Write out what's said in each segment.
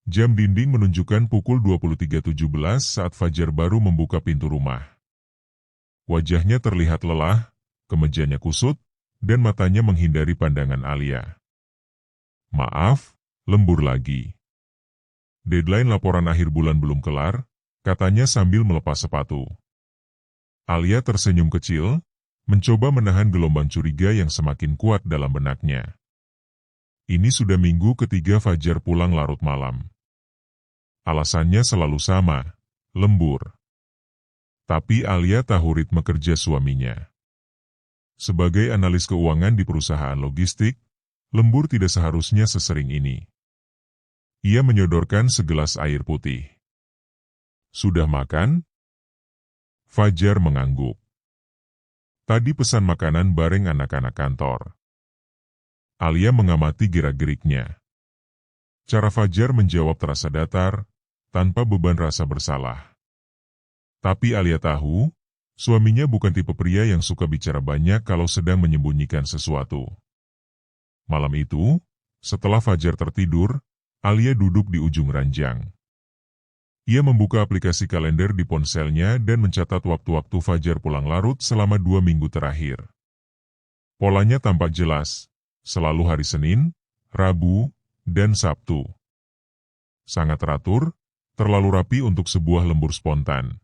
Jam dinding menunjukkan pukul 23.17 saat Fajar baru membuka pintu rumah. Wajahnya terlihat lelah, kemejanya kusut, dan matanya menghindari pandangan Alia. "Maaf, lembur lagi. Deadline laporan akhir bulan belum kelar," katanya sambil melepas sepatu. Alia tersenyum kecil, mencoba menahan gelombang curiga yang semakin kuat dalam benaknya. Ini sudah minggu ketiga Fajar pulang larut malam. Alasannya selalu sama, lembur. Tapi Alia tahu ritme kerja suaminya. Sebagai analis keuangan di perusahaan logistik, lembur tidak seharusnya sesering ini. Ia menyodorkan segelas air putih. "Sudah makan?" Fajar mengangguk. "Tadi pesan makanan bareng anak-anak kantor." Alia mengamati gerak-geriknya. Cara Fajar menjawab terasa datar, tanpa beban rasa bersalah. Tapi Alia tahu, suaminya bukan tipe pria yang suka bicara banyak kalau sedang menyembunyikan sesuatu. Malam itu, setelah Fajar tertidur, Alia duduk di ujung ranjang. Ia membuka aplikasi kalender di ponselnya dan mencatat waktu-waktu Fajar pulang larut selama 2 minggu terakhir. Polanya tampak jelas, selalu hari Senin, Rabu, dan Sabtu. Sangat teratur, terlalu rapi untuk sebuah lembur spontan.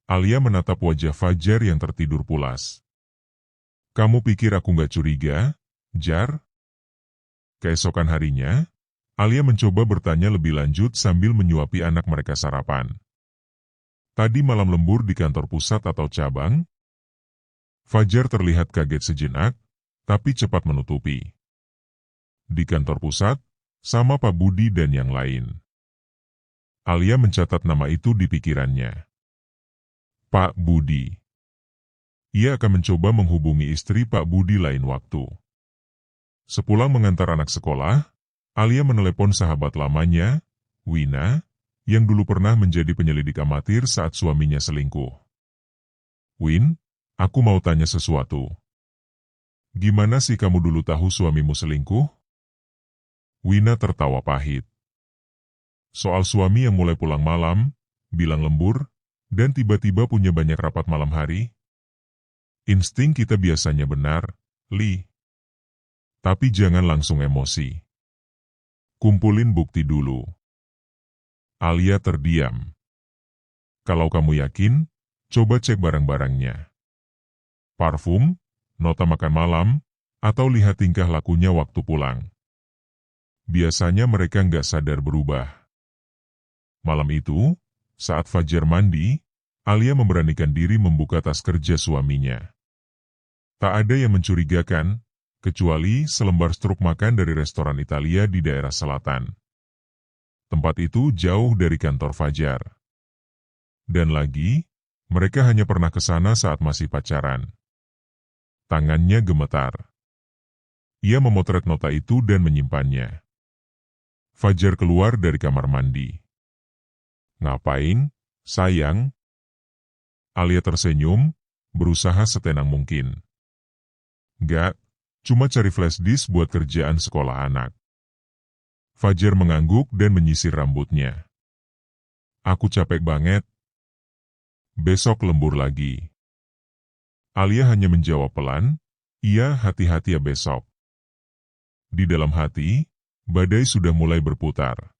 Alia menatap wajah Fajar yang tertidur pulas. "Kamu pikir aku nggak curiga, Jar?" Keesokan harinya, Alia mencoba bertanya lebih lanjut sambil menyuapi anak mereka sarapan. "Tadi malam lembur di kantor pusat atau cabang?" Fajar terlihat kaget sejenak, tapi cepat menutupi. "Di kantor pusat, sama Pak Budi dan yang lain." Alia mencatat nama itu di pikirannya. Pak Budi. Ia akan mencoba menghubungi istri Pak Budi lain waktu. Sepulang mengantar anak sekolah, Alia menelepon sahabat lamanya, Wina, yang dulu pernah menjadi penyelidik amatir saat suaminya selingkuh. "Win, aku mau tanya sesuatu. Gimana sih kamu dulu tahu suamimu selingkuh?" Wina tertawa pahit. "Soal suami yang mulai pulang malam, bilang lembur, dan tiba-tiba punya banyak rapat malam hari? Insting kita biasanya benar, Li. Tapi jangan langsung emosi. Kumpulin bukti dulu." Alia terdiam. "Kalau kamu yakin, coba cek barang-barangnya. Parfum, nota makan malam, atau lihat tingkah lakunya waktu pulang. Biasanya mereka nggak sadar berubah." Malam itu, saat Fajar mandi, Alia memberanikan diri membuka tas kerja suaminya. Tak ada yang mencurigakan, kecuali selembar struk makan dari restoran Italia di daerah selatan. Tempat itu jauh dari kantor Fajar. Dan lagi, mereka hanya pernah ke sana saat masih pacaran. Tangannya gemetar. Ia memotret nota itu dan menyimpannya. Fajar keluar dari kamar mandi. "Ngapain, sayang?" Alia tersenyum, berusaha setenang mungkin. "Gak, cuma cari flash disk buat kerjaan sekolah anak." Fajar mengangguk dan menyisir rambutnya. "Aku capek banget. Besok lembur lagi." Alia hanya menjawab pelan, "Iya, hati-hati ya besok." Di dalam hati, badai sudah mulai berputar.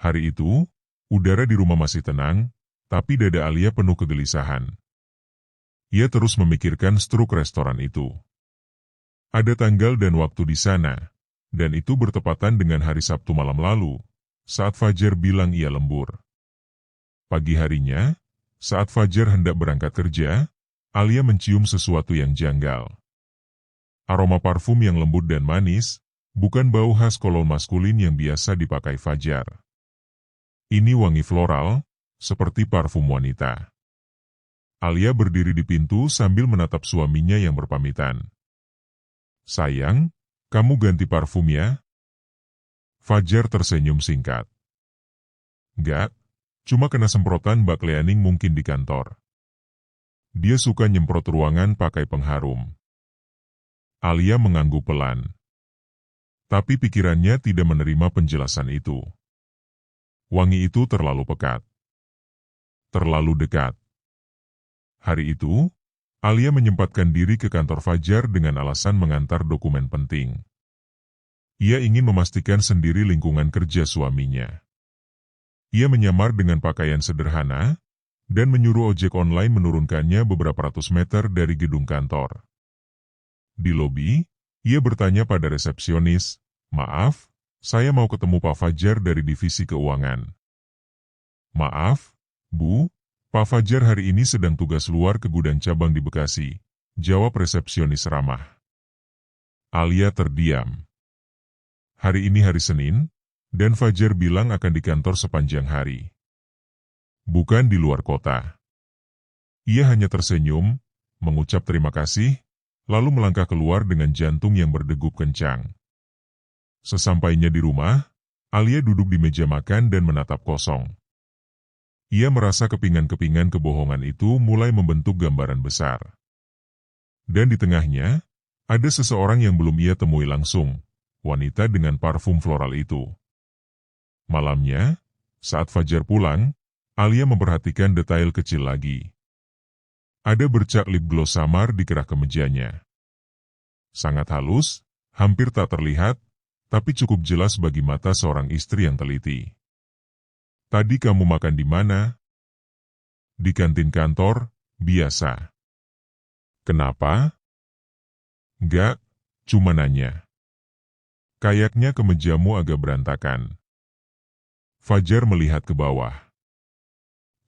Hari itu, udara di rumah masih tenang, tapi dada Alia penuh kegelisahan. Ia terus memikirkan struk restoran itu. Ada tanggal dan waktu di sana, dan itu bertepatan dengan hari Sabtu malam lalu, saat Fajar bilang ia lembur. Pagi harinya, saat Fajar hendak berangkat kerja, Alia mencium sesuatu yang janggal. Aroma parfum yang lembut dan manis, bukan bau khas kolon maskulin yang biasa dipakai Fajar. Ini wangi floral, seperti parfum wanita. Alia berdiri di pintu sambil menatap suaminya yang berpamitan. "Sayang, kamu ganti parfum ya?" Fajar tersenyum singkat. "Gak, cuma kena semprotan Mbak Leaning mungkin di kantor. Dia suka nyemprot ruangan pakai pengharum." Alia mengangguk pelan. Tapi pikirannya tidak menerima penjelasan itu. Wangi itu terlalu pekat. Terlalu dekat. Hari itu, Alia menyempatkan diri ke kantor Fajar dengan alasan mengantar dokumen penting. Ia ingin memastikan sendiri lingkungan kerja suaminya. Ia menyamar dengan pakaian sederhana, dan menyuruh ojek online menurunkannya beberapa ratus meter dari gedung kantor. Di lobi, ia bertanya pada resepsionis, "Maaf, saya mau ketemu Pak Fajar dari divisi keuangan." "Maaf, Bu, Pak Fajar hari ini sedang tugas luar ke gudang cabang di Bekasi," jawab resepsionis ramah. Alia terdiam. Hari ini hari Senin, dan Fajar bilang akan di kantor sepanjang hari. Bukan di luar kota. Ia hanya tersenyum, mengucap terima kasih, lalu melangkah keluar dengan jantung yang berdegup kencang. Sesampainya di rumah, Alia duduk di meja makan dan menatap kosong. Ia merasa kepingan-kepingan kebohongan itu mulai membentuk gambaran besar. Dan di tengahnya, ada seseorang yang belum ia temui langsung, wanita dengan parfum floral itu. Malamnya, saat Fajar pulang, Alia memperhatikan detail kecil lagi. Ada bercak lip gloss samar di kerah kemejanya. Sangat halus, hampir tak terlihat, tapi cukup jelas bagi mata seorang istri yang teliti. "Tadi kamu makan di mana?" "Di kantin kantor, biasa." "Kenapa?" "Enggak, cuma nanya. Kayaknya kemejamu agak berantakan." Fajar melihat ke bawah.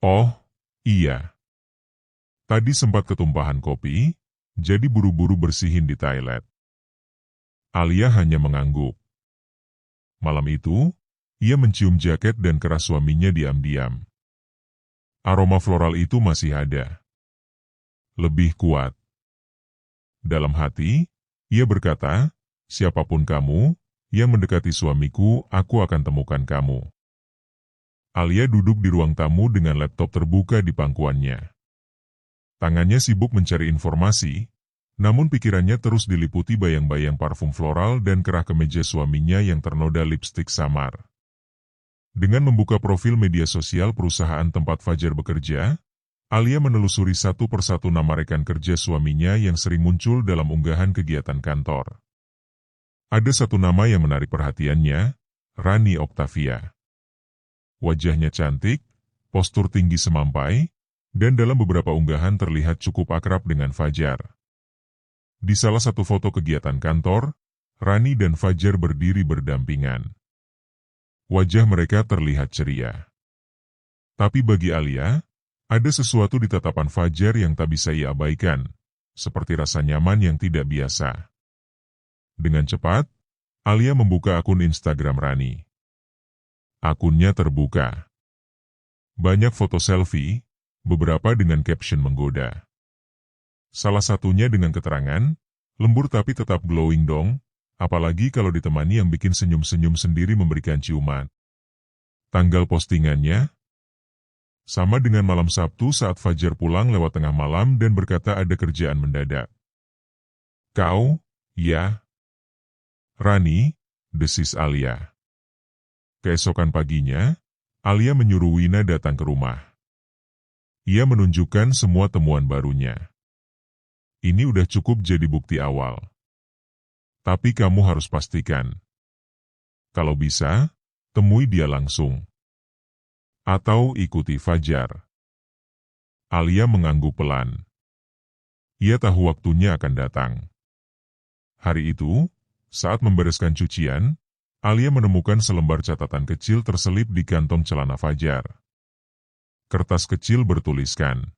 "Oh, iya. Tadi sempat ketumpahan kopi, jadi buru-buru bersihin di toilet." Alia hanya mengangguk. Malam itu, ia mencium jaket dan kerah suaminya diam-diam. Aroma floral itu masih ada. Lebih kuat. Dalam hati, ia berkata, "Siapapun kamu, yang mendekati suamiku, aku akan temukan kamu." Alia duduk di ruang tamu dengan laptop terbuka di pangkuannya. Tangannya sibuk mencari informasi, namun pikirannya terus diliputi bayang-bayang parfum floral dan kerah kemeja suaminya yang ternoda lipstik samar. Dengan membuka profil media sosial perusahaan tempat Fajar bekerja, Alia menelusuri satu persatu nama rekan kerja suaminya yang sering muncul dalam unggahan kegiatan kantor. Ada satu nama yang menarik perhatiannya, Rani Octavia. Wajahnya cantik, postur tinggi semampai, dan dalam beberapa unggahan terlihat cukup akrab dengan Fajar. Di salah satu foto kegiatan kantor, Rani dan Fajar berdiri berdampingan. Wajah mereka terlihat ceria. Tapi bagi Alia, ada sesuatu di tatapan Fajar yang tak bisa ia abaikan, seperti rasa nyaman yang tidak biasa. Dengan cepat, Alia membuka akun Instagram Rani. Akunnya terbuka. Banyak foto selfie, beberapa dengan caption menggoda. Salah satunya dengan keterangan, "Lembur tapi tetap glowing dong, apalagi kalau ditemani yang bikin senyum-senyum sendiri memberikan ciuman." Tanggal postingannya sama dengan malam Sabtu saat Fajar pulang lewat tengah malam dan berkata ada kerjaan mendadak. "Kau, ya?" "Rani," desis Alia. Keesokan paginya, Alia menyuruh Wina datang ke rumah. Ia menunjukkan semua temuan barunya. "Ini udah cukup jadi bukti awal. Tapi kamu harus pastikan. Kalau bisa, temui dia langsung. Atau ikuti Fajar." Alia mengangguk pelan. Ia tahu waktunya akan datang. Hari itu, saat membereskan cucian, Alia menemukan selembar catatan kecil terselip di kantong celana Fajar. Kertas kecil bertuliskan,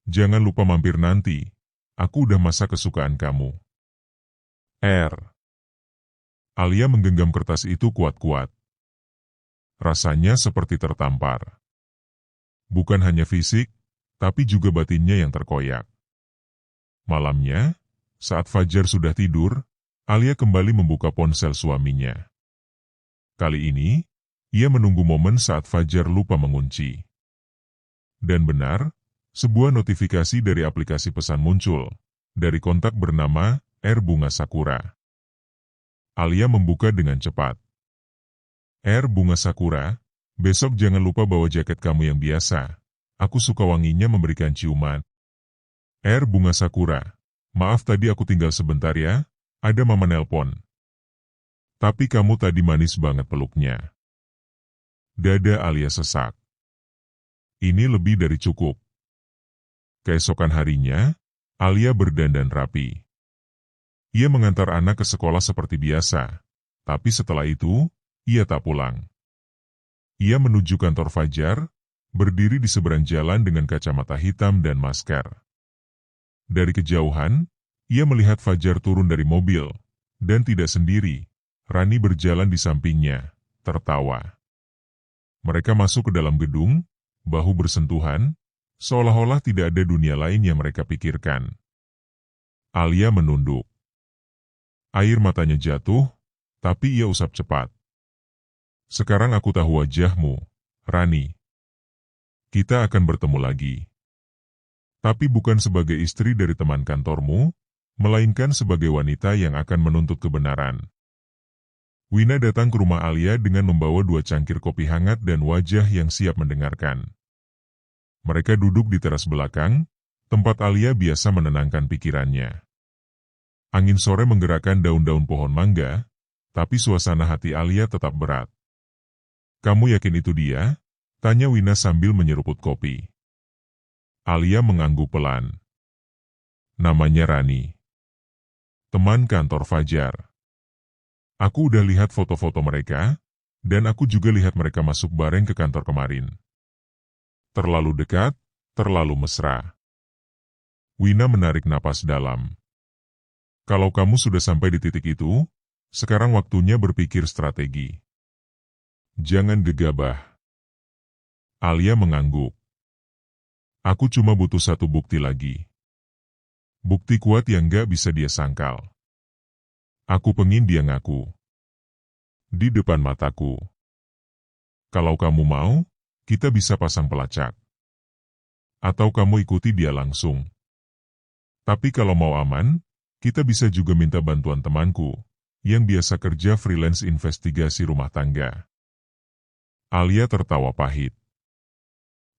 "Jangan lupa mampir nanti, aku udah masak kesukaan kamu. R." Alia menggenggam kertas itu kuat-kuat. Rasanya seperti tertampar. Bukan hanya fisik, tapi juga batinnya yang terkoyak. Malamnya, saat Fajar sudah tidur, Alia kembali membuka ponsel suaminya. Kali ini, ia menunggu momen saat Fajar lupa mengunci. Dan benar, sebuah notifikasi dari aplikasi pesan muncul, dari kontak bernama R. Bunga Sakura. Alia membuka dengan cepat. R. Bunga Sakura, Besok jangan lupa bawa jaket kamu yang biasa. Aku suka wanginya memberikan ciuman. Bunga Sakura. Maaf tadi aku tinggal sebentar ya, ada mama nelpon. Tapi kamu tadi manis banget peluknya. Dada Alia sesak. Ini lebih dari cukup. Keesokan harinya, Alia berdandan rapi. Ia mengantar anak ke sekolah seperti biasa, tapi setelah itu, ia tak pulang. Ia menuju kantor Fajar, berdiri di seberang jalan dengan kacamata hitam dan masker. Dari kejauhan, ia melihat Fajar turun dari mobil, dan tidak sendiri, Rani berjalan di sampingnya, tertawa. Mereka masuk ke dalam gedung, bahu bersentuhan, seolah-olah tidak ada dunia lain yang mereka pikirkan. Alia menunduk. Air matanya jatuh, tapi ia usap cepat. Sekarang aku tahu wajahmu, Rani. Kita akan bertemu lagi. Tapi bukan sebagai istri dari teman kantormu, melainkan sebagai wanita yang akan menuntut kebenaran. Wina datang ke rumah Alia dengan membawa 2 cangkir kopi hangat dan wajah yang siap mendengarkan. Mereka duduk di teras belakang, tempat Alia biasa menenangkan pikirannya. Angin sore menggerakkan daun-daun pohon mangga, tapi suasana hati Alia tetap berat. Kamu yakin itu dia? Tanya Wina sambil menyeruput kopi. Alia mengangguk pelan. Namanya Rani. Teman kantor Fajar. Aku udah lihat foto-foto mereka, dan aku juga lihat mereka masuk bareng ke kantor kemarin. Terlalu dekat, terlalu mesra. Wina menarik napas dalam. Kalau kamu sudah sampai di titik itu, sekarang waktunya berpikir strategi. Jangan gegabah. Alia mengangguk. Aku cuma butuh 1 bukti lagi. Bukti kuat yang gak bisa dia sangkal. Aku pengin dia ngaku. Di depan mataku. Kalau kamu mau, kita bisa pasang pelacak. Atau kamu ikuti dia langsung. Tapi kalau mau aman, kita bisa juga minta bantuan temanku, yang biasa kerja freelance investigasi rumah tangga. Alia tertawa pahit.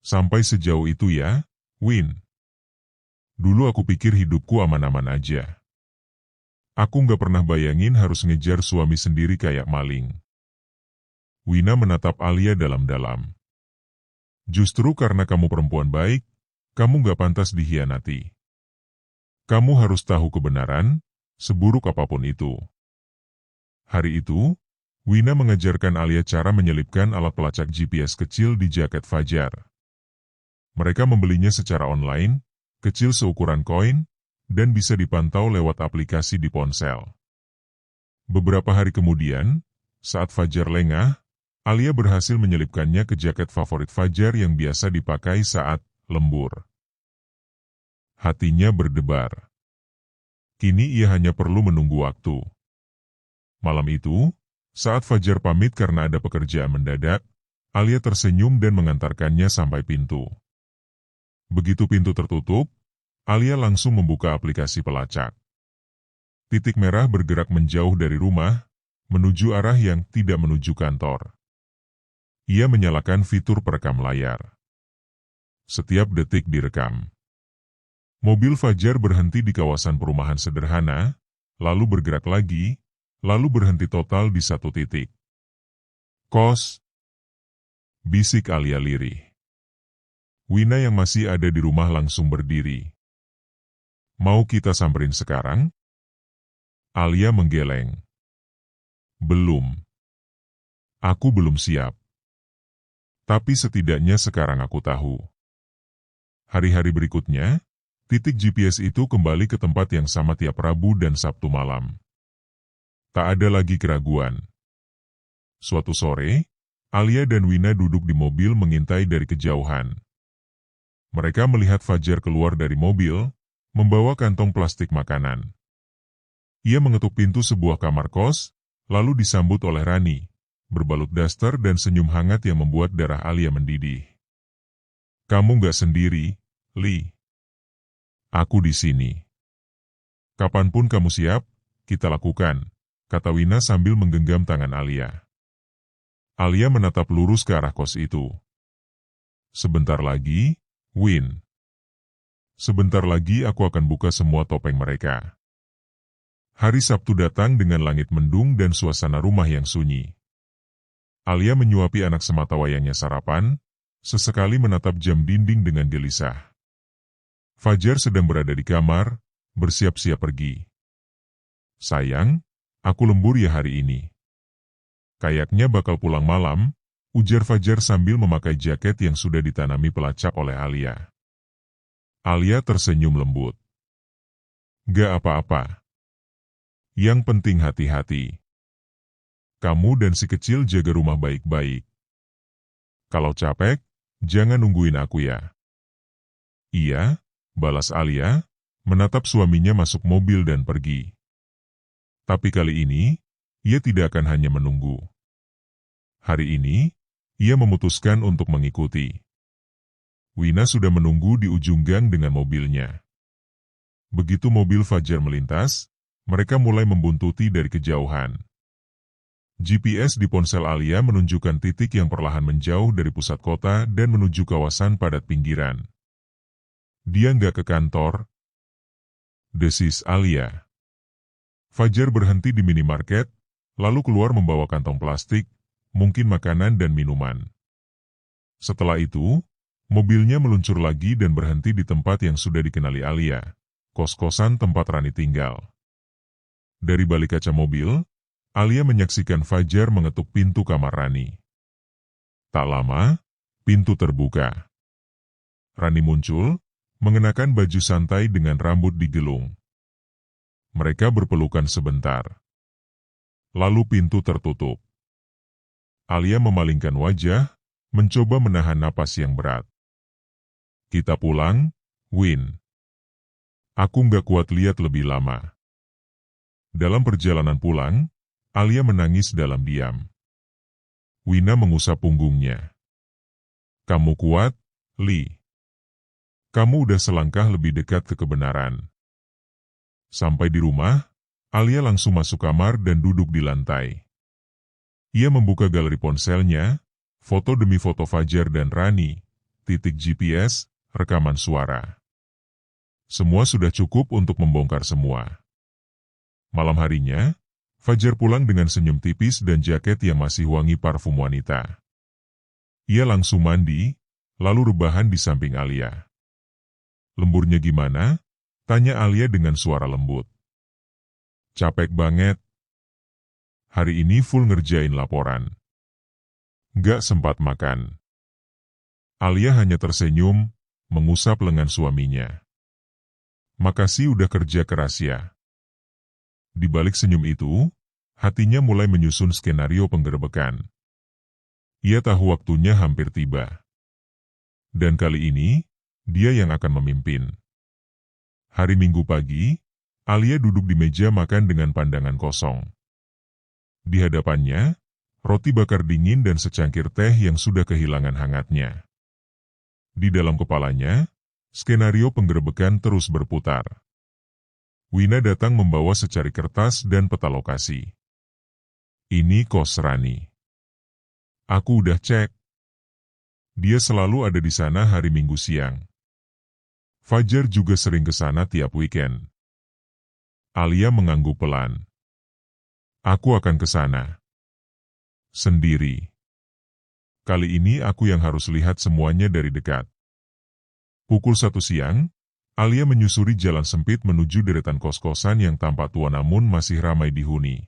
Sampai sejauh itu ya, Win. Dulu aku pikir hidupku aman-aman aja. Aku nggak pernah bayangin harus ngejar suami sendiri kayak maling. Wina menatap Alia dalam-dalam. Justru karena kamu perempuan baik, kamu nggak pantas dikhianati. Kamu harus tahu kebenaran, seburuk apapun itu. Hari itu, Wina mengajarkan Alia cara menyelipkan alat pelacak GPS kecil di jaket Fajar. Mereka membelinya secara online, kecil seukuran koin, dan bisa dipantau lewat aplikasi di ponsel. Beberapa hari kemudian, saat Fajar lengah, Alia berhasil menyelipkannya ke jaket favorit Fajar yang biasa dipakai saat lembur. Hatinya berdebar. Kini ia hanya perlu menunggu waktu. Malam itu, saat Fajar pamit karena ada pekerjaan mendadak, Alia tersenyum dan mengantarkannya sampai pintu. Begitu pintu tertutup, Alia langsung membuka aplikasi pelacak. Titik merah bergerak menjauh dari rumah, menuju arah yang tidak menuju kantor. Ia menyalakan fitur perekam layar. Setiap detik direkam. Mobil Fajar berhenti di kawasan perumahan sederhana, lalu bergerak lagi, lalu berhenti total di satu titik. Kos, bisik Alia lirih. Wina yang masih ada di rumah langsung berdiri. Mau kita samperin sekarang? Alia menggeleng. Belum. Aku belum siap. Tapi setidaknya sekarang aku tahu. Hari-hari berikutnya, titik GPS itu kembali ke tempat yang sama tiap Rabu dan Sabtu malam. Tak ada lagi keraguan. Suatu sore, Alia dan Wina duduk di mobil mengintai dari kejauhan. Mereka melihat Fajar keluar dari mobil, membawa kantong plastik makanan. Ia mengetuk pintu sebuah kamar kos, lalu disambut oleh Rani, berbalut daster dan senyum hangat yang membuat darah Alia mendidih. Kamu gak sendiri, Li. Aku di sini. Kapanpun kamu siap, kita lakukan, kata Wina sambil menggenggam tangan Alia. Alia menatap lurus ke arah kos itu. Sebentar lagi, Win. Sebentar lagi aku akan buka semua topeng mereka. Hari Sabtu datang dengan langit mendung dan suasana rumah yang sunyi. Alia menyuapi anak sematawayangnya sarapan, sesekali menatap jam dinding dengan gelisah. Fajar sedang berada di kamar, bersiap-siap pergi. Sayang, aku lembur ya hari ini. Kayaknya bakal pulang malam, ujar Fajar sambil memakai jaket yang sudah ditanami pelacak oleh Alia. Alia tersenyum lembut. Gak apa-apa. Yang penting hati-hati. Kamu dan si kecil jaga rumah baik-baik. Kalau capek, jangan nungguin aku ya. Iya, balas Alia, menatap suaminya masuk mobil dan pergi. Tapi kali ini, ia tidak akan hanya menunggu. Hari ini, ia memutuskan untuk mengikuti. Wina sudah menunggu di ujung gang dengan mobilnya. Begitu mobil Fajar melintas, mereka mulai membuntuti dari kejauhan. GPS di ponsel Alia menunjukkan titik yang perlahan menjauh dari pusat kota dan menuju kawasan padat pinggiran. Dia nggak ke kantor, desis Alia. Fajar berhenti di minimarket, lalu keluar membawa kantong plastik, mungkin makanan dan minuman. Setelah itu, mobilnya meluncur lagi dan berhenti di tempat yang sudah dikenali Alia, kos-kosan tempat Rani tinggal. Dari balik kaca mobil, Alia menyaksikan Fajar mengetuk pintu kamar Rani. Tak lama, pintu terbuka. Rani muncul, mengenakan baju santai dengan rambut digelung. Mereka berpelukan sebentar. Lalu pintu tertutup. Alia memalingkan wajah, mencoba menahan napas yang berat. Kita pulang, Win. Aku nggak kuat lihat lebih lama. Dalam perjalanan pulang, Alia menangis dalam diam. Wina mengusap punggungnya. Kamu kuat, Li. Kamu udah selangkah lebih dekat ke kebenaran. Sampai di rumah, Alia langsung masuk kamar dan duduk di lantai. Ia membuka galeri ponselnya, foto demi foto Fajar dan Rani, titik GPS, rekaman suara. Semua sudah cukup untuk membongkar semua. Malam harinya, Fajar pulang dengan senyum tipis dan jaket yang masih wangi parfum wanita. Ia langsung mandi, lalu rebahan di samping Alia. Lemburnya gimana? Tanya Alia dengan suara lembut. Capek banget. Hari ini full ngerjain laporan. Gak sempat makan. Alia hanya tersenyum, mengusap lengan suaminya. Makasih udah kerja keras ya. Di balik senyum itu, hatinya mulai menyusun skenario penggerebekan. Ia tahu waktunya hampir tiba. Dan kali ini, dia yang akan memimpin. Hari Minggu pagi, Alia duduk di meja makan dengan pandangan kosong. Di hadapannya, roti bakar dingin dan secangkir teh yang sudah kehilangan hangatnya. Di dalam kepalanya, skenario penggerebekan terus berputar. Wina datang membawa secari kertas dan peta lokasi. Ini kos Rani. Aku udah cek. Dia selalu ada di sana hari Minggu siang. Fajar juga sering ke sana tiap weekend. Alia mengangguk pelan. Aku akan ke sana. Sendiri. Kali ini aku yang harus lihat semuanya dari dekat. Pukul 1 siang, Alia menyusuri jalan sempit menuju deretan kos-kosan yang tampak tua namun masih ramai dihuni.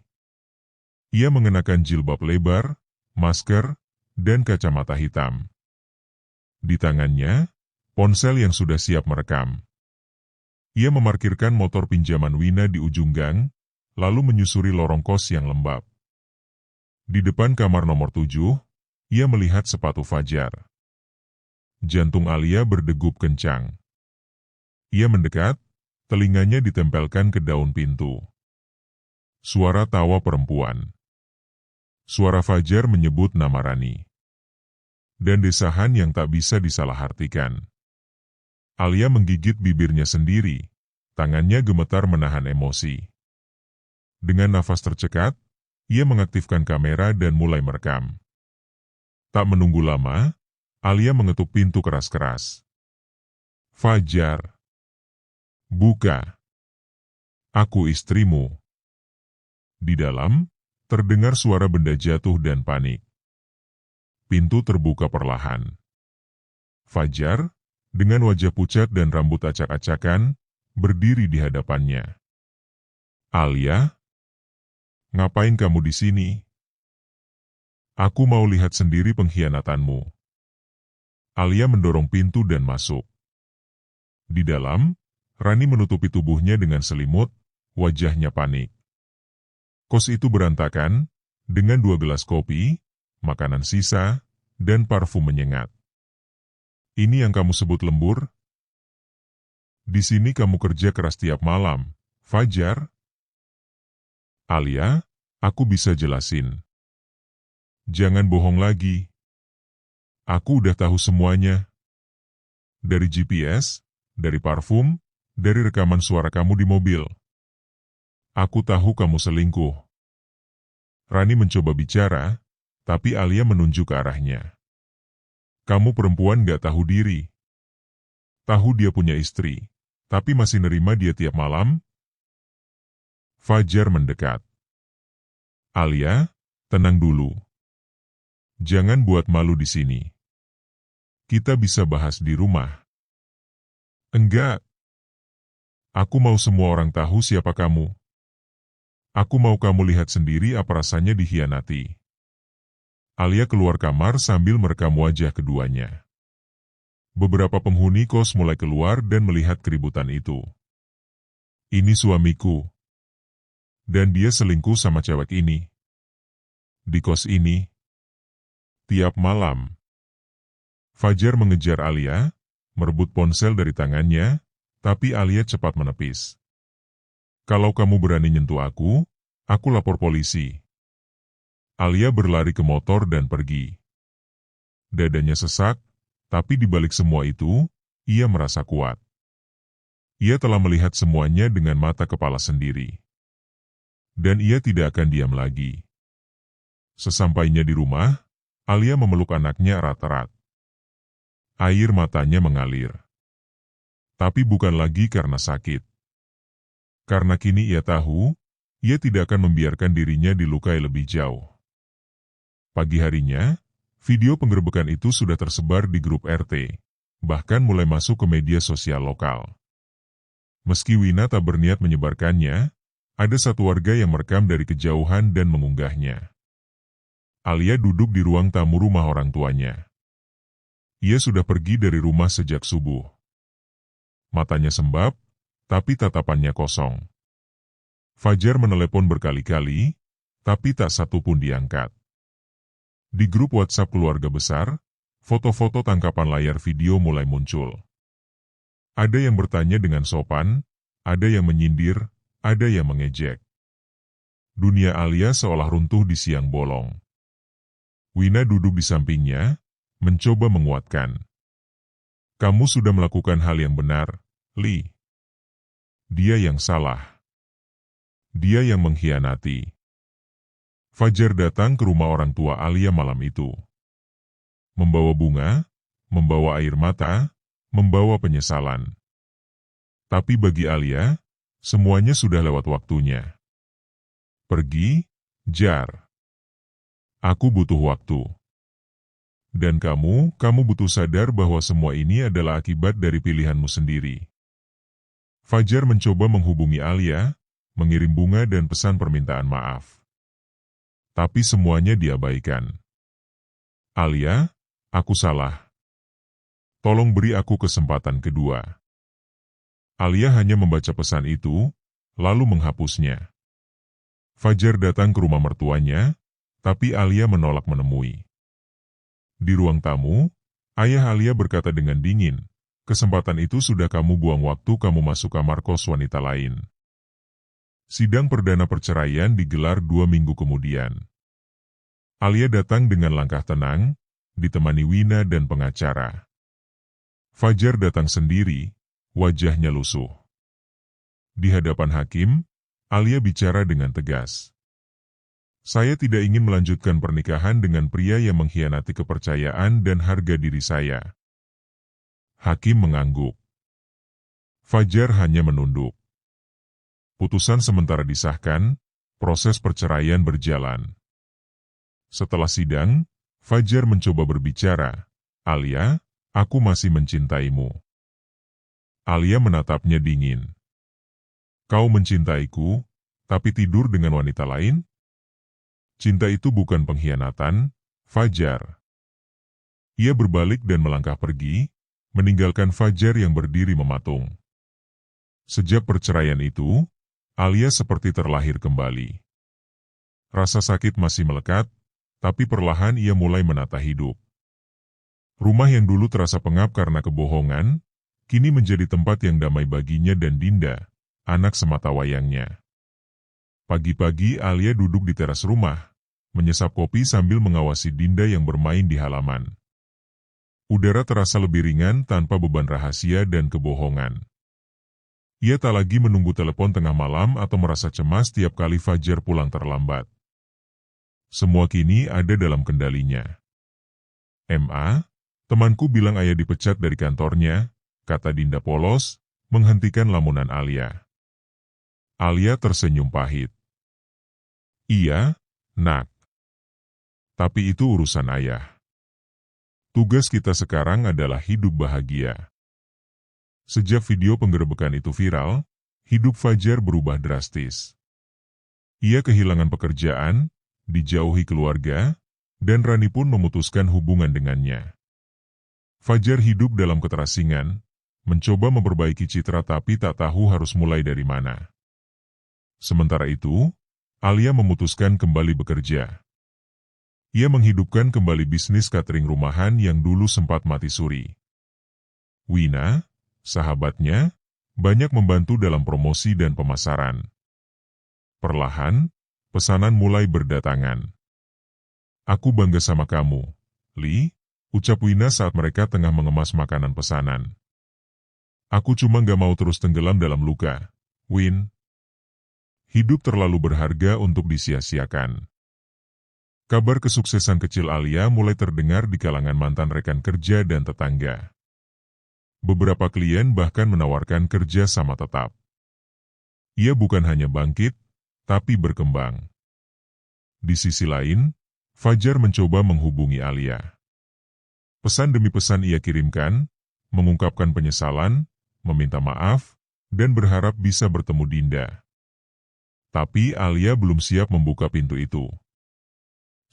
Ia mengenakan jilbab lebar, masker, dan kacamata hitam. Di tangannya, ponsel yang sudah siap merekam. Ia memarkirkan motor pinjaman Wina di ujung gang, lalu menyusuri lorong kos yang lembab. Di depan kamar nomor 7, ia melihat sepatu Fajar. Jantung Alia berdegup kencang. Ia mendekat, telinganya ditempelkan ke daun pintu. Suara tawa perempuan. Suara Fajar menyebut nama Rani. Dan desahan yang tak bisa disalahartikan. Alia menggigit bibirnya sendiri, tangannya gemetar menahan emosi. Dengan nafas tercekat, ia mengaktifkan kamera dan mulai merekam. Tak menunggu lama, Alia mengetuk pintu keras-keras. "Fajar, buka. Aku istrimu." Di dalam, terdengar suara benda jatuh dan panik. Pintu terbuka perlahan. Fajar, dengan wajah pucat dan rambut acak-acakan, berdiri di hadapannya. "Alia, ngapain kamu di sini?" "Aku mau lihat sendiri pengkhianatanmu." Alia mendorong pintu dan masuk. Di dalam, Rani menutupi tubuhnya dengan selimut, wajahnya panik. Kos itu berantakan, dengan 2 gelas kopi, makanan sisa, dan parfum menyengat. "Ini yang kamu sebut lembur? Di sini kamu kerja keras tiap malam, Fajar?" "Alia, aku bisa jelasin." "Jangan bohong lagi. Aku udah tahu semuanya. Dari GPS, dari parfum, dari rekaman suara kamu di mobil. Aku tahu kamu selingkuh." Rani mencoba bicara, tapi Alia menunjuk ke arahnya. "Kamu perempuan gak tahu diri. Tahu dia punya istri, tapi masih nerima dia tiap malam?" Fajar mendekat. "Alia, tenang dulu. Jangan buat malu di sini. Kita bisa bahas di rumah." "Enggak. Aku mau semua orang tahu siapa kamu. Aku mau kamu lihat sendiri apa rasanya dikhianati." Alia keluar kamar sambil merekam wajah keduanya. Beberapa penghuni kos mulai keluar dan melihat keributan itu. "Ini suamiku. Dan dia selingkuh sama cewek ini. Di kos ini. Tiap malam." Fajar mengejar Alia, merebut ponsel dari tangannya, tapi Alia cepat menepis. "Kalau kamu berani nyentuh aku lapor polisi." Alia berlari ke motor dan pergi. Dadanya sesak, tapi di balik semua itu, ia merasa kuat. Ia telah melihat semuanya dengan mata kepala sendiri. Dan ia tidak akan diam lagi. Sesampainya di rumah, Alia memeluk anaknya erat-erat. Air matanya mengalir. Tapi bukan lagi karena sakit. Karena kini ia tahu, ia tidak akan membiarkan dirinya dilukai lebih jauh. Pagi harinya, video penggerebekan itu sudah tersebar di grup RT, bahkan mulai masuk ke media sosial lokal. Meski Wina tak berniat menyebarkannya, ada satu warga yang merekam dari kejauhan dan mengunggahnya. Alia duduk di ruang tamu rumah orang tuanya. Ia sudah pergi dari rumah sejak subuh. Matanya sembab, tapi tatapannya kosong. Fajar menelepon berkali-kali, tapi tak satu pun diangkat. Di grup WhatsApp keluarga besar, foto-foto tangkapan layar video mulai muncul. Ada yang bertanya dengan sopan, ada yang menyindir, ada yang mengejek. Dunia Alia seolah runtuh di siang bolong. Wina duduk di sampingnya, mencoba menguatkan. "Kamu sudah melakukan hal yang benar, Li. Dia yang salah. Dia yang mengkhianati." Fajar datang ke rumah orang tua Alia malam itu. Membawa bunga, membawa air mata, membawa penyesalan. Tapi bagi Alia, semuanya sudah lewat waktunya. "Pergi, Jar. Aku butuh waktu. Dan kamu butuh sadar bahwa semua ini adalah akibat dari pilihanmu sendiri." Fajar mencoba menghubungi Alia, mengirim bunga dan pesan permintaan maaf. Tapi semuanya diabaikan. "Alia, aku salah. Tolong beri aku kesempatan kedua." Alia hanya membaca pesan itu, lalu menghapusnya. Fajar datang ke rumah mertuanya, tapi Alia menolak menemui. Di ruang tamu, ayah Alia berkata dengan dingin, "Kesempatan itu sudah kamu buang waktu kamu masuk kamar kos wanita lain." Sidang perdana perceraian digelar 2 minggu kemudian. Alia datang dengan langkah tenang, ditemani Wina dan pengacara. Fajar datang sendiri, wajahnya lusuh. Di hadapan hakim, Alia bicara dengan tegas. Saya tidak ingin melanjutkan pernikahan dengan pria yang mengkhianati kepercayaan dan harga diri saya. Hakim mengangguk. Fajar hanya menunduk. Putusan sementara disahkan, proses perceraian berjalan. Setelah sidang, Fajar mencoba berbicara. Alia, aku masih mencintaimu. Alia menatapnya dingin. Kau mencintaiku, tapi tidur dengan wanita lain? Cinta itu bukan pengkhianatan, Fajar. Ia berbalik dan melangkah pergi, meninggalkan Fajar yang berdiri mematung. Sejak perceraian itu, Alia seperti terlahir kembali. Rasa sakit masih melekat, tapi perlahan ia mulai menata hidup. Rumah yang dulu terasa pengap karena kebohongan, kini menjadi tempat yang damai baginya dan Dinda, anak sematawayangnya. Pagi-pagi Alia duduk di teras rumah, menyesap kopi sambil mengawasi Dinda yang bermain di halaman. Udara terasa lebih ringan tanpa beban rahasia dan kebohongan. Ia tak lagi menunggu telepon tengah malam atau merasa cemas tiap kali Fajar pulang terlambat. Semua kini ada dalam kendalinya. "Ma, temanku bilang ayah dipecat dari kantornya," kata Dinda polos, menghentikan lamunan Alia. Alia tersenyum pahit. "Iya, nak. Tapi itu urusan ayah. Tugas kita sekarang adalah hidup bahagia." Sejak video penggerebekan itu viral, hidup Fajar berubah drastis. Ia kehilangan pekerjaan, dijauhi keluarga, dan Rani pun memutuskan hubungan dengannya. Fajar hidup dalam keterasingan, mencoba memperbaiki citra tapi tak tahu harus mulai dari mana. Sementara itu, Alia memutuskan kembali bekerja. Ia menghidupkan kembali bisnis catering rumahan yang dulu sempat mati suri. Wina, sahabatnya, banyak membantu dalam promosi dan pemasaran. Perlahan, pesanan mulai berdatangan. "Aku bangga sama kamu, Li," ucap Wina saat mereka tengah mengemas makanan pesanan. "Aku cuma gak mau terus tenggelam dalam luka, Win. Hidup terlalu berharga untuk disia-siakan." Kabar kesuksesan kecil Alia mulai terdengar di kalangan mantan rekan kerja dan tetangga. Beberapa klien bahkan menawarkan kerja sama tetap. Ia bukan hanya bangkit, tapi berkembang. Di sisi lain, Fajar mencoba menghubungi Alia. Pesan demi pesan ia kirimkan, mengungkapkan penyesalan, meminta maaf, dan berharap bisa bertemu Dinda. Tapi Alia belum siap membuka pintu itu.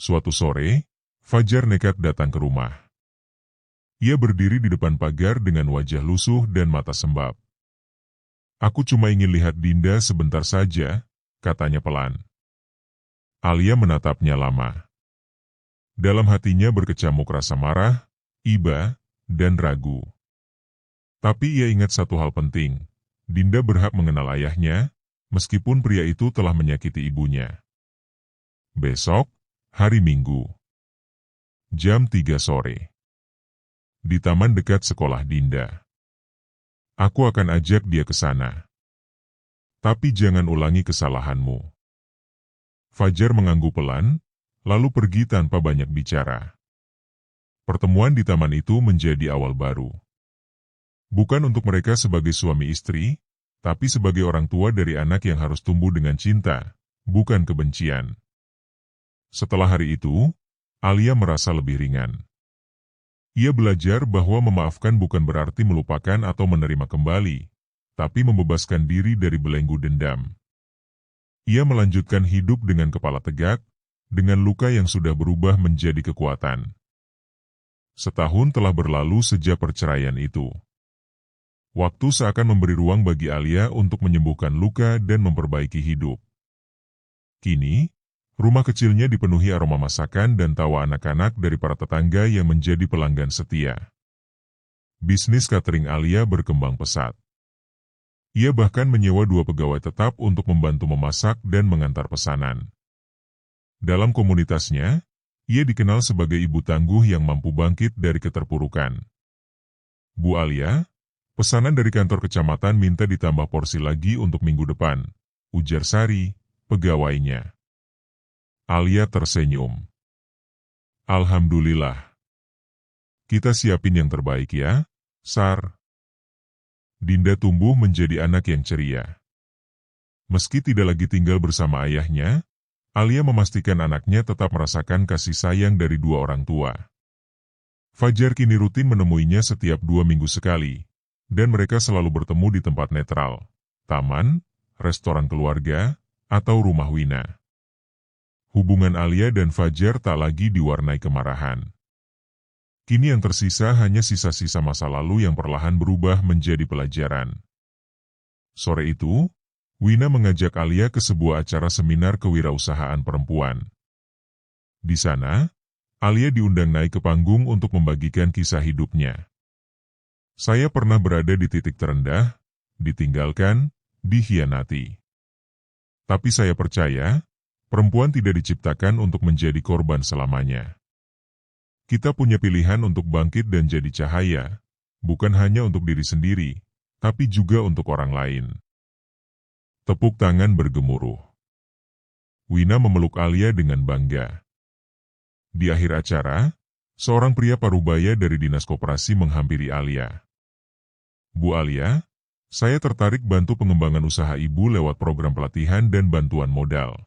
Suatu sore, Fajar nekat datang ke rumah. Ia berdiri di depan pagar dengan wajah lusuh dan mata sembab. "Aku cuma ingin lihat Dinda sebentar saja," katanya pelan. Alia menatapnya lama. Dalam hatinya berkecamuk rasa marah, iba, dan ragu. Tapi ia ingat satu hal penting, Dinda berhak mengenal ayahnya, meskipun pria itu telah menyakiti ibunya. Besok, hari Minggu. Jam 3 sore. Di taman dekat sekolah Dinda. "Aku akan ajak dia ke sana. Tapi jangan ulangi kesalahanmu." Fajar mengangguk pelan, lalu pergi tanpa banyak bicara. Pertemuan di taman itu menjadi awal baru. Bukan untuk mereka sebagai suami istri, tapi sebagai orang tua dari anak yang harus tumbuh dengan cinta, bukan kebencian. Setelah hari itu, Alia merasa lebih ringan. Ia belajar bahwa memaafkan bukan berarti melupakan atau menerima kembali, tapi membebaskan diri dari belenggu dendam. Ia melanjutkan hidup dengan kepala tegak, dengan luka yang sudah berubah menjadi kekuatan. Setahun telah berlalu sejak perceraian itu. Waktu seakan memberi ruang bagi Alia untuk menyembuhkan luka dan memperbaiki hidup. Kini, rumah kecilnya dipenuhi aroma masakan dan tawa anak-anak dari para tetangga yang menjadi pelanggan setia. Bisnis catering Alia berkembang pesat. Ia bahkan menyewa 2 pegawai tetap untuk membantu memasak dan mengantar pesanan. Dalam komunitasnya, ia dikenal sebagai ibu tangguh yang mampu bangkit dari keterpurukan. "Bu Alia, pesanan dari kantor kecamatan minta ditambah porsi lagi untuk minggu depan," ujar Sari, pegawainya. Alia tersenyum. Alhamdulillah. Kita siapin yang terbaik ya, Sar. Dinda tumbuh menjadi anak yang ceria. Meski tidak lagi tinggal bersama ayahnya, Alia memastikan anaknya tetap merasakan kasih sayang dari dua orang tua. Fajar kini rutin menemuinya setiap 2 minggu sekali, dan mereka selalu bertemu di tempat netral, taman, restoran keluarga, atau rumah Wina. Hubungan Alia dan Fajar tak lagi diwarnai kemarahan. Kini yang tersisa hanya sisa-sisa masa lalu yang perlahan berubah menjadi pelajaran. Sore itu, Wina mengajak Alia ke sebuah acara seminar kewirausahaan perempuan. Di sana, Alia diundang naik ke panggung untuk membagikan kisah hidupnya. Saya pernah berada di titik terendah, ditinggalkan, dikhianati. Tapi saya percaya, perempuan tidak diciptakan untuk menjadi korban selamanya. Kita punya pilihan untuk bangkit dan jadi cahaya, bukan hanya untuk diri sendiri, tapi juga untuk orang lain. Tepuk tangan bergemuruh. Wina memeluk Alia dengan bangga. Di akhir acara, seorang pria parubaya dari Dinas Koperasi menghampiri Alia. Bu Alia, saya tertarik bantu pengembangan usaha ibu lewat program pelatihan dan bantuan modal.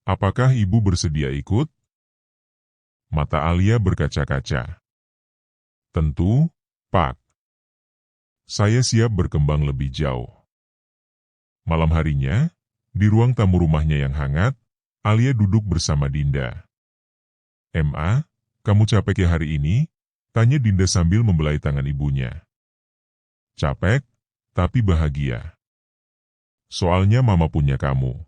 Apakah ibu bersedia ikut? Mata Alia berkaca-kaca. Tentu, Pak. Saya siap berkembang lebih jauh. Malam harinya, di ruang tamu rumahnya yang hangat, Alia duduk bersama Dinda. "Ma, kamu capek ya hari ini?" tanya Dinda sambil membelai tangan ibunya. "Capek, tapi bahagia. Soalnya mama punya kamu."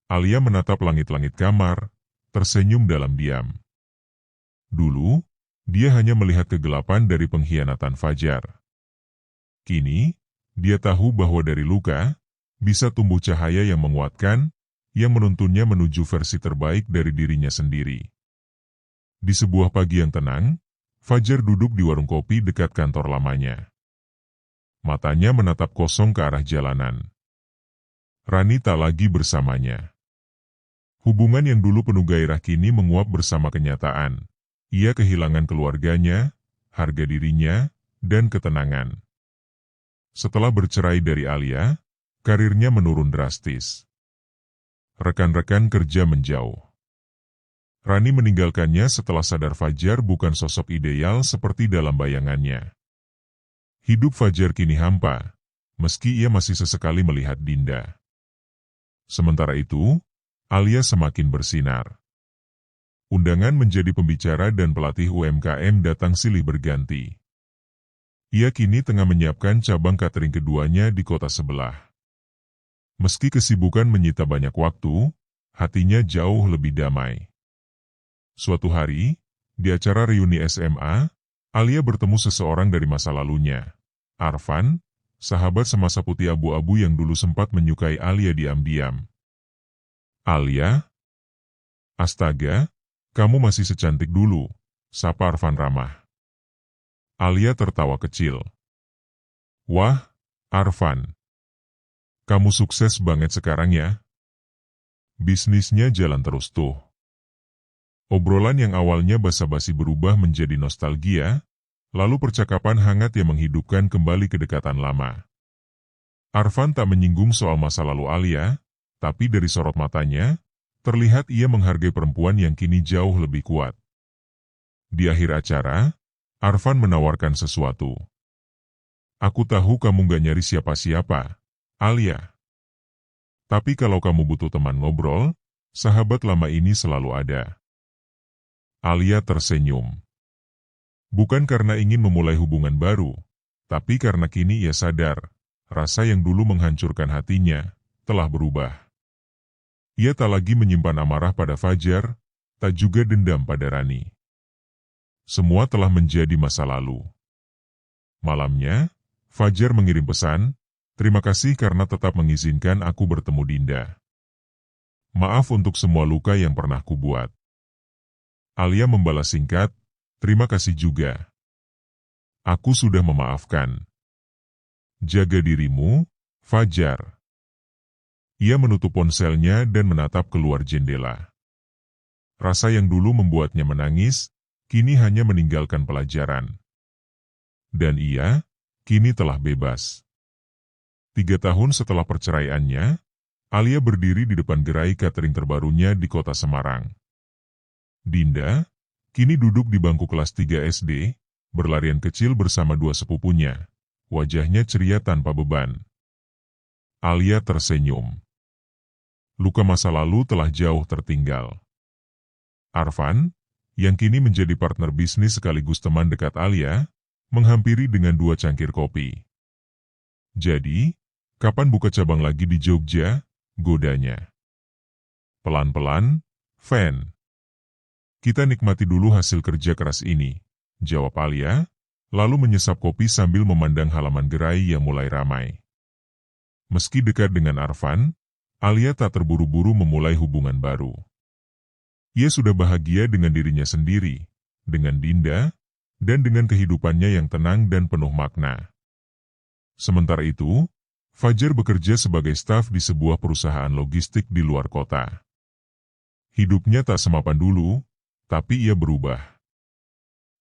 Alia menatap langit-langit kamar, tersenyum dalam diam. Dulu, dia hanya melihat kegelapan dari pengkhianatan Fajar. Kini, dia tahu bahwa dari luka, bisa tumbuh cahaya yang menguatkan, yang menuntunnya menuju versi terbaik dari dirinya sendiri. Di sebuah pagi yang tenang, Fajar duduk di warung kopi dekat kantor lamanya. Matanya menatap kosong ke arah jalanan. Rani tak lagi bersamanya. Hubungan yang dulu penuh gairah kini menguap bersama kenyataan. Ia kehilangan keluarganya, harga dirinya, dan ketenangan. Setelah bercerai dari Alia, karirnya menurun drastis. Rekan-rekan kerja menjauh. Rani meninggalkannya setelah sadar Fajar bukan sosok ideal seperti dalam bayangannya. Hidup Fajar kini hampa, meski ia masih sesekali melihat Dinda. Sementara itu, Alia semakin bersinar. Undangan menjadi pembicara dan pelatih UMKM datang silih berganti. Ia kini tengah menyiapkan cabang catering keduanya di kota sebelah. Meski kesibukan menyita banyak waktu, hatinya jauh lebih damai. Suatu hari, di acara reuni SMA, Alia bertemu seseorang dari masa lalunya. Arfan, sahabat semasa putih abu-abu yang dulu sempat menyukai Alia diam-diam. "Alia? Astaga, kamu masih secantik dulu," sapa Arfan ramah. Alia tertawa kecil. "Wah, Arfan. Kamu sukses banget sekarang ya. Bisnisnya jalan terus tuh." Obrolan yang awalnya basa-basi berubah menjadi nostalgia, lalu percakapan hangat yang menghidupkan kembali kedekatan lama. Arfan tak menyinggung soal masa lalu Alia, tapi dari sorot matanya, terlihat ia menghargai perempuan yang kini jauh lebih kuat. Di akhir acara, Arfan menawarkan sesuatu. "Aku tahu kamu gak nyari siapa-siapa, Alia. Tapi kalau kamu butuh teman ngobrol, sahabat lama ini selalu ada." Alia tersenyum. Bukan karena ingin memulai hubungan baru, tapi karena kini ia sadar, rasa yang dulu menghancurkan hatinya, telah berubah. Ia tak lagi menyimpan amarah pada Fajar, tak juga dendam pada Rani. Semua telah menjadi masa lalu. Malamnya, Fajar mengirim pesan, "Terima kasih karena tetap mengizinkan aku bertemu Dinda. Maaf untuk semua luka yang pernah kubuat." Alia membalas singkat, "Terima kasih juga. Aku sudah memaafkan. Jaga dirimu, Fajar." Ia menutup ponselnya dan menatap keluar jendela. Rasa yang dulu membuatnya menangis, kini hanya meninggalkan pelajaran. Dan ia, kini telah bebas. 3 tahun setelah perceraiannya, Alia berdiri di depan gerai catering terbarunya di kota Semarang. Dinda, kini duduk di bangku kelas 3 SD, berlarian kecil bersama 2 sepupunya. Wajahnya ceria tanpa beban. Alia tersenyum. Luka masa lalu telah jauh tertinggal. Arfan, yang kini menjadi partner bisnis sekaligus teman dekat Alia, menghampiri dengan 2 cangkir kopi. Jadi, kapan buka cabang lagi di Jogja? Godanya. Pelan-pelan, Van. Kita nikmati dulu hasil kerja keras ini, jawab Alia, lalu menyesap kopi sambil memandang halaman gerai yang mulai ramai. Meski dekat dengan Arfan, Alia tak terburu-buru memulai hubungan baru. Ia sudah bahagia dengan dirinya sendiri, dengan Dinda, dan dengan kehidupannya yang tenang dan penuh makna. Sementara itu, Fajar bekerja sebagai staf di sebuah perusahaan logistik di luar kota. Hidupnya tak semapan dulu, tapi ia berubah.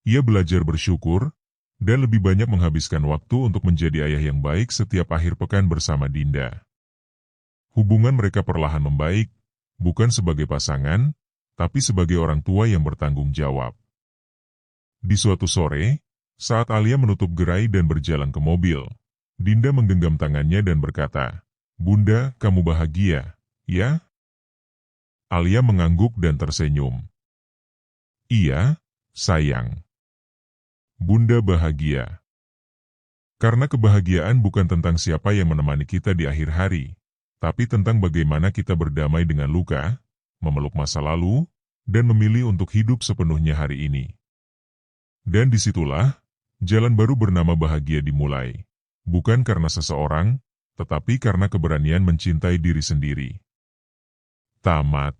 Ia belajar bersyukur, dan lebih banyak menghabiskan waktu untuk menjadi ayah yang baik setiap akhir pekan bersama Dinda. Hubungan mereka perlahan membaik, bukan sebagai pasangan, tapi sebagai orang tua yang bertanggung jawab. Di suatu sore, saat Alia menutup gerai dan berjalan ke mobil, Dinda menggenggam tangannya dan berkata, "Bunda, kamu bahagia, ya?" Alia mengangguk dan tersenyum. "Iya, sayang. Bunda bahagia." Karena kebahagiaan bukan tentang siapa yang menemani kita di akhir hari, tapi tentang bagaimana kita berdamai dengan luka, memeluk masa lalu, dan memilih untuk hidup sepenuhnya hari ini. Dan disitulah, jalan baru bernama bahagia dimulai. Bukan karena seseorang, tetapi karena keberanian mencintai diri sendiri. Tamat.